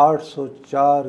804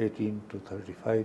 18 to 35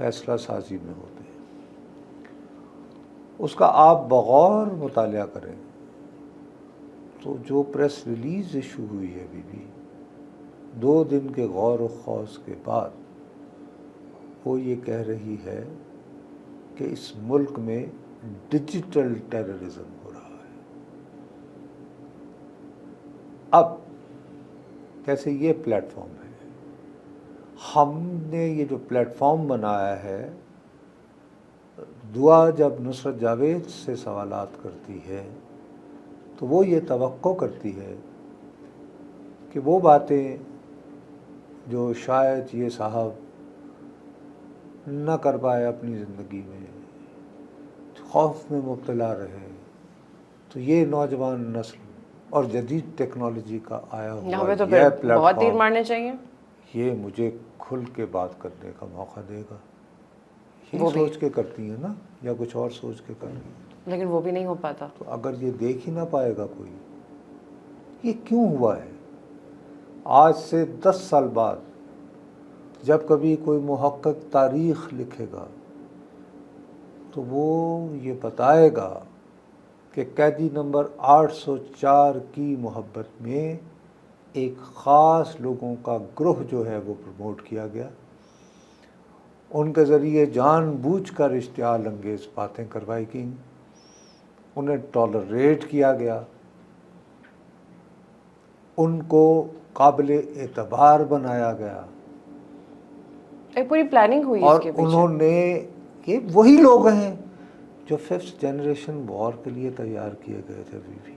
فیصلہ سازی میں ہوتے ہیں، اس کا آپ بغور مطالعہ کریں تو جو پریس ریلیز ایشو ہوئی ہے ابھی 2 دن کے غور و خوض کے بعد، وہ یہ کہہ رہی ہے کہ اس ملک میں ڈیجیٹل ٹیررزم ہو رہا ہے۔ اب کیسے یہ پلیٹ فارم ہے، ہم نے یہ جو پلیٹ فارم بنایا ہے، دعا جب نصرت جاوید سے سوالات کرتی ہے تو وہ یہ توقع کرتی ہے کہ وہ باتیں جو شاید یہ صاحب نہ کر پائے اپنی زندگی میں، خوف میں مبتلا رہے، تو یہ نوجوان نسل اور جدید ٹیکنالوجی کا آیا یہاں ہوا پہ تو یہ پھر پلیٹ بہت تیر فارم مارنے چاہیے، یہ مجھے کھل کے بات کرنے کا موقع دے گا۔ یہی وہ بھی سوچ کے کرتی ہیں نا، یا کچھ اور سوچ کے کر رہی ہیں؟ لیکن وہ بھی نہیں ہو پاتا۔ تو اگر یہ دیکھ ہی نہ پائے گا کوئی، یہ کیوں ہوا ہے؟ آج سے 10 سال بعد جب کبھی کوئی محقق تاریخ لکھے گا تو وہ یہ بتائے گا کہ قیدی نمبر 804 کی محبت میں ایک خاص لوگوں کا گروہ جو ہے وہ پروموٹ کیا گیا، ان کے ذریعے جان بوجھ کر اشتعال انگیز باتیں کروائی گئیں، انہیں ٹالریٹ کیا گیا، ان کو قابل اعتبار بنایا گیا، ایک پوری پلاننگ ہوئی اس اور کے پیچھے۔ انہوں نے، یہ وہی لوگ ہیں جو 5th جنریشن وار کے لیے تیار کیے گئے تھے ابھی بھی،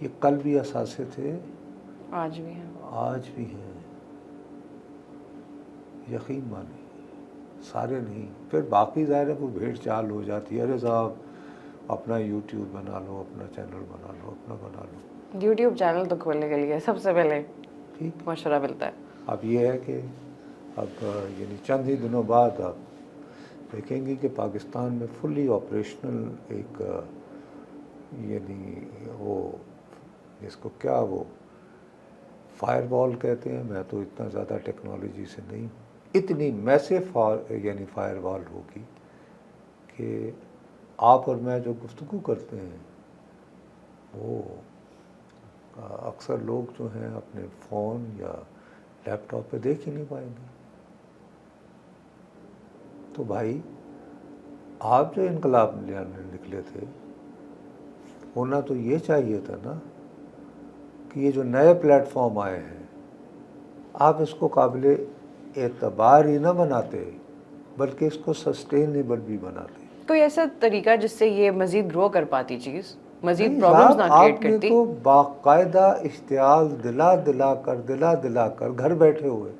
یہ کل بھی اثاثے تھے، آج بھی ہیں۔ آج بھی ہیں، یقین مانیں، سارے نہیں۔ پھر باقی ظاہر ہے وہ بھیڑ چال ہو جاتی ہے، ارے صاحب اپنا یوٹیوب بنا لو، اپنا چینل بنا لو، اپنا بنا لو۔ یوٹیوب چینل تو کھولنے کے لیے سب سے پہلے ٹھیک، مشورہ ملتا ہے۔ اب یہ ہے کہ اب یعنی چند ہی دنوں بعد آپ دیکھیں گے کہ پاکستان میں فلی آپریشنل ایک یعنی وہ اس کو کیا وہ فائر وال کہتے ہیں، میں تو اتنا زیادہ ٹیکنالوجی سے نہیں، اتنی میسو یعنی فائر وال ہوگی کہ آپ اور میں جو گفتگو کرتے ہیں وہ اکثر لوگ جو ہیں اپنے فون یا لیپ ٹاپ پہ دیکھ ہی نہیں پائیں گے۔ تو بھائی آپ جو انقلاب لانے نکلے تھے، ہونا تو یہ چاہیے تھا نا کہ یہ جو نئے پلیٹ فارم آئے ہیں آپ اس کو قابل اعتبار ہی نہ بناتے بلکہ اس کو سسٹینیبل بھی بناتے۔ کوئی ایسا طریقہ جس سے یہ مزید گرو کر پاتی چیز، مزید نہیں پرابلمز صاحب، نہ کریٹ آپ نے کرتی؟ تو باقاعدہ اشتعال دلا دلا کر گھر بیٹھے ہوئے،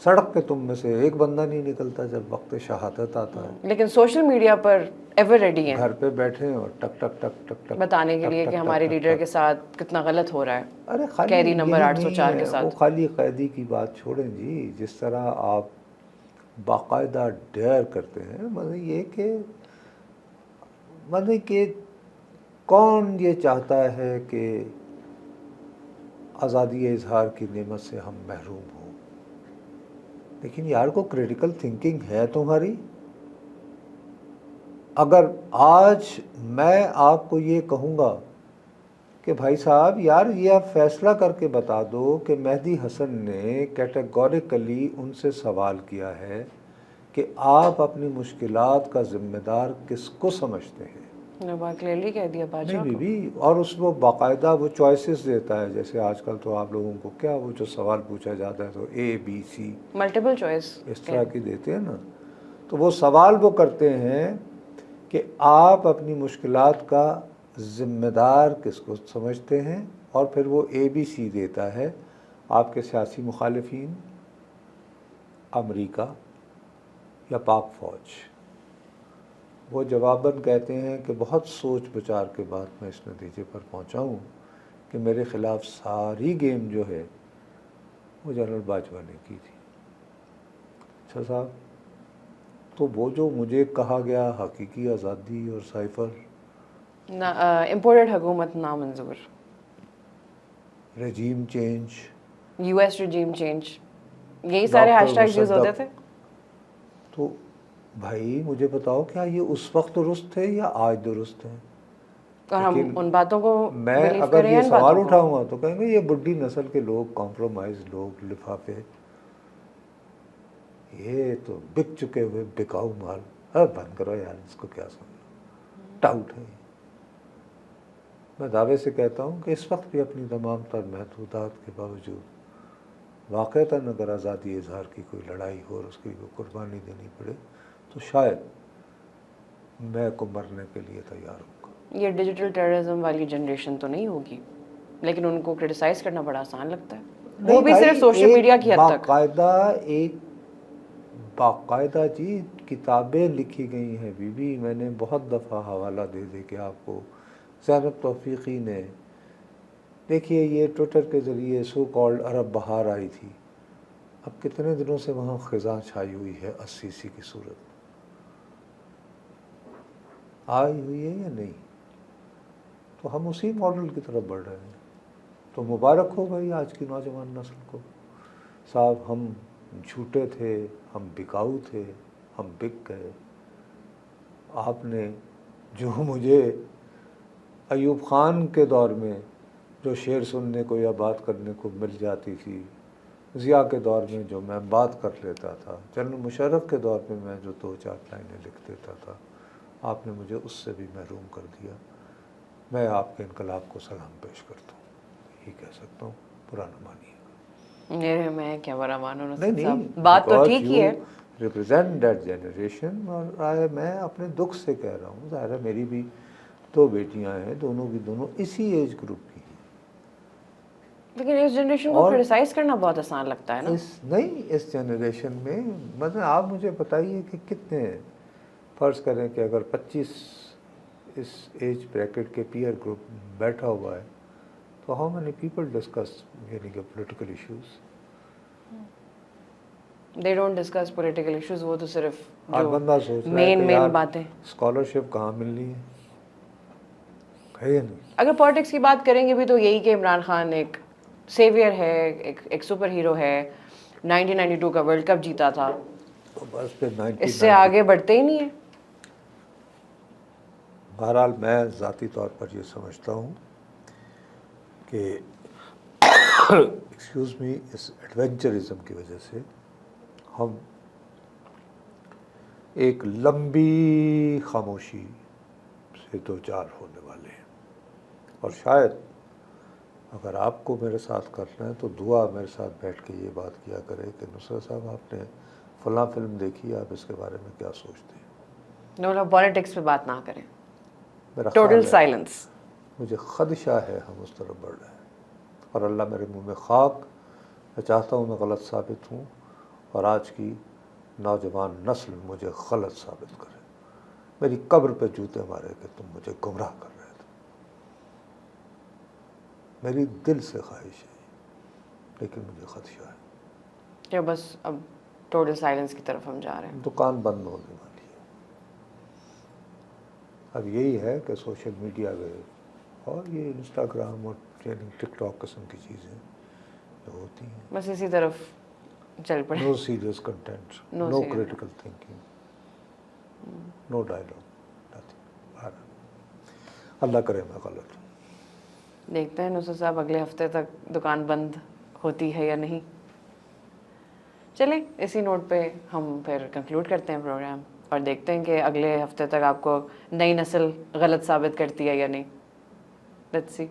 سڑک پہ تم میں سے ایک بندہ نہیں نکلتا جب وقت شہادت آتا ہے، لیکن سوشل میڈیا پر ایور ریڈی ہیں گھر پہ بیٹھے ہیں اور ٹک ٹک ٹک ٹک ٹک بتانے کے لیے کہ ہمارے لیڈر کے ساتھ کتنا غلط ہو رہا ہے، ارے خالی قیدی نمبر یہی 804 نہیں کے ہے، وہ ساتھ۔ خالی قیدی کی بات چھوڑیں جی، جس طرح آپ باقاعدہ ڈیئر کرتے ہیں، مطلب کہ کون یہ چاہتا ہے کہ آزادی اظہار کی نعمت سے ہم محروم ہوں؟ لیکن یار کو کریٹیکل تھنکنگ ہے تمہاری؟ اگر آج میں آپ کو یہ کہوں گا کہ بھائی صاحب یار یہ آپ فیصلہ کر کے بتا دو کہ مہدی حسن نے کیٹیگوریکلی ان سے سوال کیا ہے کہ آپ اپنی مشکلات کا ذمہ دار کس کو سمجھتے ہیں؟ نے بات کلیئرلی کہہ دیا نہیں باجوہ بی کو۔ بی، اور اس وہ باقاعدہ وہ چوائسز دیتا ہے، جیسے آج کل تو آپ لوگوں کو کیا وہ جو سوال پوچھا جاتا ہے تو اے بی سی ملٹیپل چوائس۔ اس طرح کی دیتے ہیں نا، تو وہ سوال وہ کرتے ہیں کہ آپ اپنی مشکلات کا ذمہ دار کس کو سمجھتے ہیں، اور پھر وہ اے بی سی دیتا ہے، آپ کے سیاسی مخالفین، امریکہ یا پاک فوج۔ وہ جواباً کہتے ہیں کہ بہت سوچ بچار کے بعد میں اس نتیجے پر پہنچا ہوں کہ میرے خلاف ساری گیم جو ہے وہ جنرل باجوہ نے کی تھی۔ اچھا صاحب، تو وہ جو مجھے کہا گیا حقیقی آزادی اور سائفر، امپورٹڈ حکومت نامنظور، regime change, U S regime change, یہی سارے ہیش ڈاکٹر ٹیگز یوز ہوتے تھے۔ تو بھائی مجھے بتاؤ کیا یہ اس وقت درست تھے یا آج درست ہیں؟ اور ہم ان باتوں کو میں believe اگر کریں یہ ان سوال باتوں کو؟ اٹھاؤں گا تو کہیں گے یہ بڈھی نسل کے لوگ، کمپرومائز لوگ، لفافے، یہ تو بک چکے ہوئے بکاؤ مال. بند کرو یار، اس کو کیا سمجھو، ٹاؤٹ ہے. میں دعوے سے کہتا ہوں کہ اس وقت بھی اپنی تمام تر محدودات کے باوجود واقعتاً اگر آزادی اظہار کی کوئی لڑائی ہو اور اس کی کوئی قربانی دینی پڑے تو شاید میں کو مرنے کے لیے تیار ہوں گا. یہ ڈیجیٹل ٹیررزم والی جنریشن تو نہیں ہوگی، لیکن ان کو کرٹیسائز کرنا بڑا آسان لگتا ہے، وہ بھی صرف سوشل میڈیا کی حد تک. باقاعدہ جی کتابیں لکھی گئی ہیں بی بی. میں نے بہت دفعہ حوالہ دے دے کے آپ کو. زینب توفیقی نے، دیکھیے یہ ٹویٹر کے ذریعے سو کالڈ عرب بہار آئی تھی، اب کتنے دنوں سے وہاں خزاں چھائی ہوئی ہے السیسی کی صورت میں، آئی ہوئی ہے یا نہیں؟ تو ہم اسی ماڈل کی طرف بڑھ رہے ہیں. تو مبارک ہو گئی آج کی نوجوان نسل کو. صاحب ہم جھوٹے تھے، ہم بکاؤ تھے، ہم بک گئے. آپ نے جو مجھے ایوب خان کے دور میں جو شعر سننے کو یا بات کرنے کو مل جاتی تھی، ضیاء کے دور میں جو میں بات کر لیتا تھا، جنرل مشرف کے دور میں میں جو 2-4 لائنیں لکھ دیتا تھا، آپ نے مجھے اس سے بھی محروم کر دیا. میں آپ کے انقلاب کو سلام پیش کرتا ہوں، یہی کہہ سکتا ہوں. برا نہ مانیے. میں کیا برا مانوں نصرت نہیں صاحب، بات تو ٹھیک ہی ہے. Represent that generation. اور میں اپنے دکھ سے کہہ رہا ہوں، ظاہر ہے میری بھی 2 بیٹیاں ہیں، دونوں کی دونوں اسی ایج گروپ کی ہیں. لیکن اس جنریشن کو کرٹیسائز کرنا بہت آسان لگتا ہے نا. اس جنریشن میں مطلب آپ مجھے بتائیے کہ کتنے ہیں. فرض کریں کہ اگر 25 اس ایج بریکٹ کے پیئر گروپ بیٹھا ہوا ہے تو ہاؤ مینی پیپل ڈسکس یعنی کہ political issues? They don't discuss political issues. وہ تو صرف ہر جو بندہ سوچ رہا ہے کہ مین یار باتیں. اسکالرشپ کہاں ملنی ہے یا نہیں؟ اگر پالیٹکس کی بات کریں گے بھی تو یہی کہ عمران خان ایک سیویئر ہے، ایک سپر ہیرو ہے، 1992 کا ورلڈ کپ جیتا تھا. تو بس پھر اس سے آگے بڑھتے ہی نہیں ہیں. بہرحال میں ذاتی طور پر یہ سمجھتا ہوں کہ ایکسکیوز می، اس ایڈونچرزم کی وجہ سے ہم ایک لمبی خاموشی سے دوچار ہونے والے ہیں. اور شاید اگر آپ کو میرے ساتھ کرنا ہے تو دعا میرے ساتھ بیٹھ کے یہ بات کیا کرے کہ نصرت صاحب آپ نے فلاں فلم دیکھی، آپ اس کے بارے میں کیا سوچتے ہیں؟ نو پالیٹکس پہ بات نہ کریں. میرا ٹوٹل خیال ہے، سائلنس. مجھے خدشہ ہے ہم اس طرف بڑھ رہے ہیں، اور اللہ میرے منہ میں خاک. میں چاہتا ہوں میں غلط ثابت ہوں اور آج کی نوجوان نسل مجھے غلط ثابت کرے، میری قبر پہ جوتے مارے کہ تم مجھے گمراہ کر رہے تھے. میری دل سے خواہش ہے، لیکن مجھے خدشہ ہے. کہ بس اب ٹوٹل سائلنس کی طرف ہم جا رہے ہیں. دکان بند ہونے والی ہے. اب یہی ہے کہ سوشل میڈیا پہ اور یہ انسٹاگرام اور ٹک ٹاک قسم کی چیزیں جو ہوتی ہیں، بس اسی طرف چل پڑے. نو سیریس کنٹینٹ، نو کریٹیکل تھنکنگ، نو ڈائلاگ، اللہ کرے میں غلط ہوں. دیکھتے ہیں نصرت صاحب اگلے ہفتے تک دکان بند ہوتی ہے یا نہیں. چلیں اسی نوٹ پہ ہم پھر کنکلوڈ کرتے ہیں پروگرام، اور دیکھتے ہیں کہ اگلے ہفتے تک آپ کو نئی نسل غلط ثابت کرتی ہے یا نہیں. Let's see.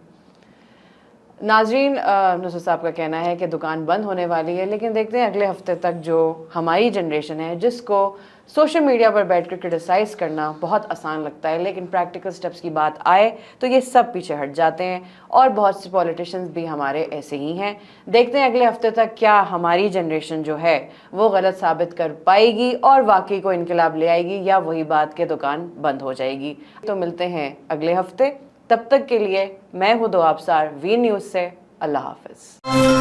ناظرین، نصرت صاحب کا کہنا ہے کہ دکان بند ہونے والی ہے، لیکن دیکھتے ہیں اگلے ہفتے تک جو ہماری جنریشن ہے جس کو سوشل میڈیا پر بیٹھ کر کرٹیسائز کرنا بہت آسان لگتا ہے، لیکن پریکٹیکل سٹیپس کی بات آئے تو یہ سب پیچھے ہٹ جاتے ہیں. اور بہت سے پولیٹیشنز بھی ہمارے ایسے ہی ہیں. دیکھتے ہیں اگلے ہفتے تک کیا ہماری جنریشن جو ہے وہ غلط ثابت کر پائے گی اور واقعی کو انقلاب لے آئے گی، یا وہی بات کہ دکان بند ہو جائے گی. تو ملتے ہیں اگلے ہفتے. تب تک کے لیے میں ہوں دعا ابصار، وی نیوز سے. اللہ حافظ.